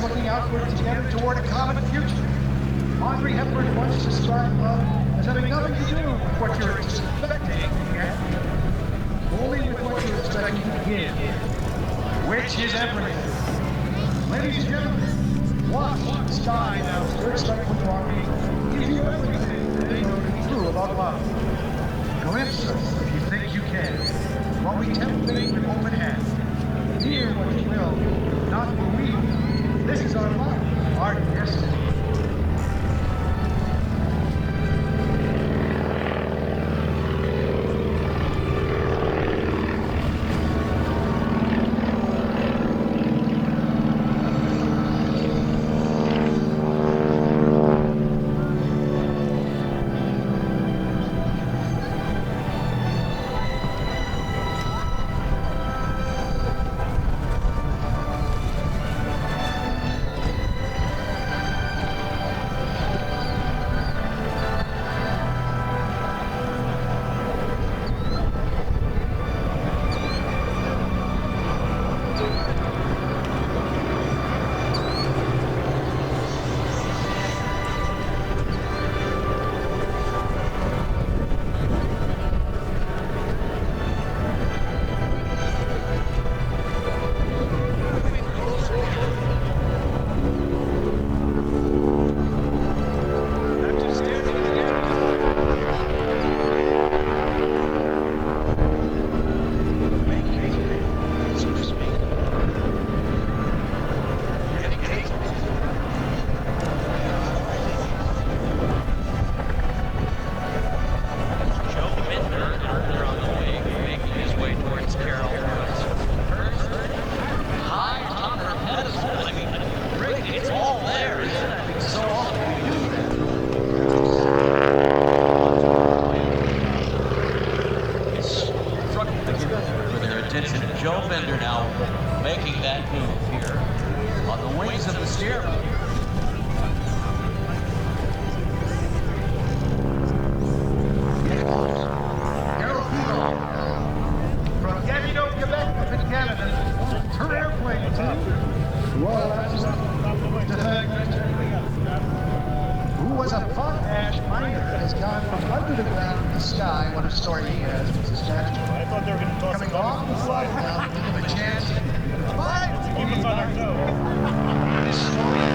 looking outward together toward a common future. Audrey Hepburn once described love as having nothing to do with what you're expecting to get, only with what you're expecting to give, which is everything. Ladies and gentlemen, watch the sky now. Third Strike Wingwalking give you everything that they know to be true about love. Glimpse us if you think you can, while we tempt fate with open hand. Hear what you will, not believe. This is our life, our destiny. Stearman. From Gatineau, Quebec, up in Canada, her airplane to who was a potash miner, has gone from under the ground to the sky. What a story he has with his statue. I thought they were going to toss Coming off the flight now, give him a chance. Keep us on our toes. This story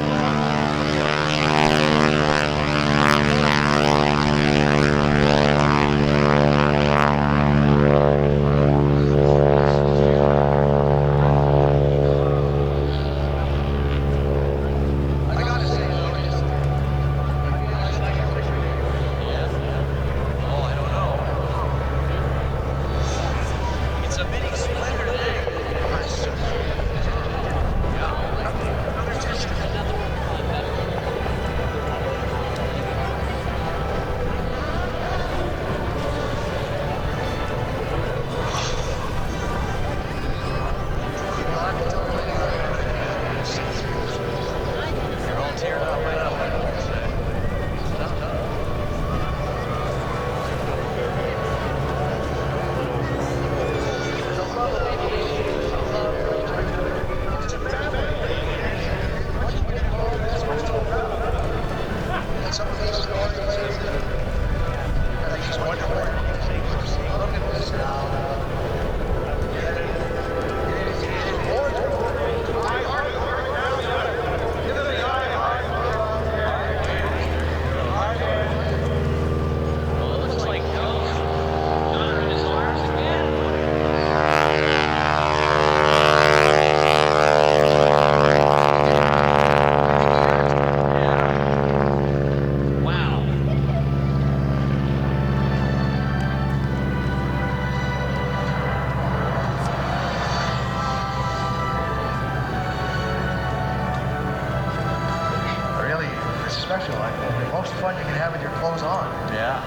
special. The most fun you can have with your clothes on. Yeah.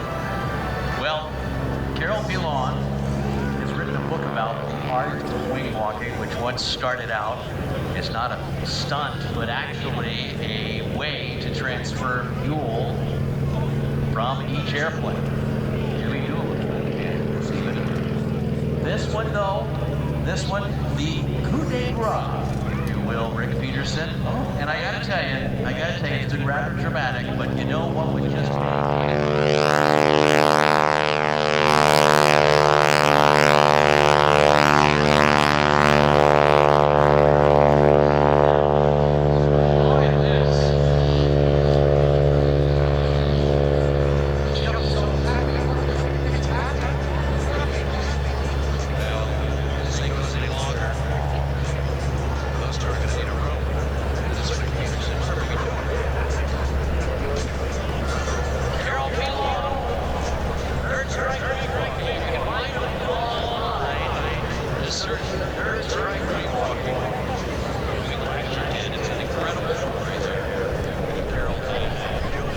Well, Carol Pilon has written a book about the art of wingwalking, which once started out as not a stunt, but actually a way to transfer fuel from each airplane. Really doable. This one, though, the coup de grace, if you will. will, Rick Peterson. And I gotta tell you, it's rather dramatic, but you know what would just Third Strike Wingwalking. It's an incredible show right there. Carol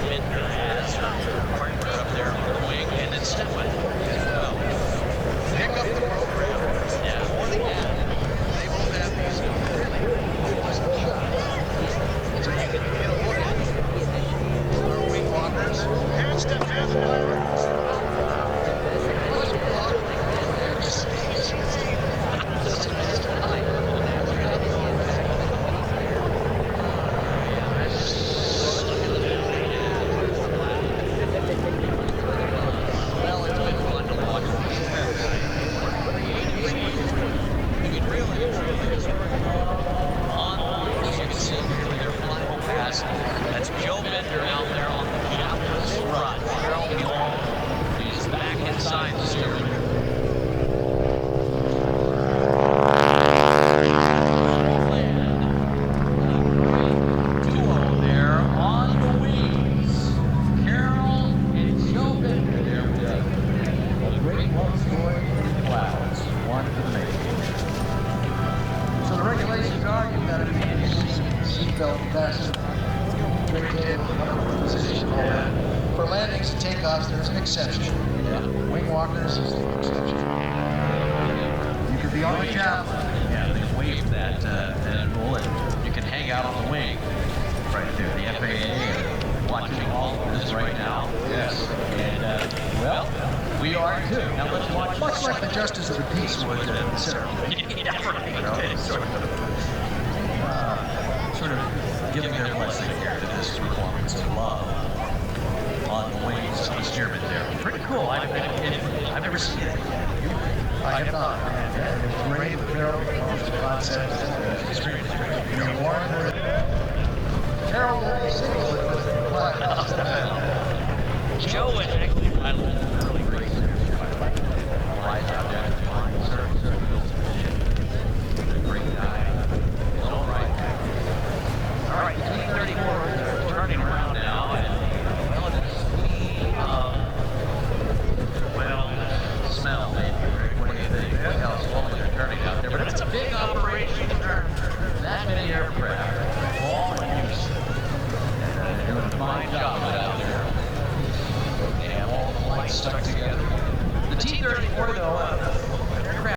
Bender has her partner up there on the wing, and then Stearman. Pick up the program. Yeah. They both have these really so you can get a look at our wingwalkers. Here's the fifth That's Joe Bender out there on the captain's front. Pilon is back inside the steering wheel. Duo there on the wings. Carol and Joe Bender there with a great one story in the clouds. One for the making. So the regulations are you've got to be in your seatbelt fasten. Position. For landings and takeoffs, there's an exception. Wingwalkers is the exception. You could be on the job. Yeah, they waived that rule, and you can hang out on the wing right there. The FAA are watching all of this right now. Yes. And, well, we are too. Now let's watch. Much like the Justice of the Peace would consider. Sort of giving their blessing here to this performance of love on the wings of the Stearman there. Pretty cool. I've never seen it. I have not. It's great. The barrel becomes the concept. Extremely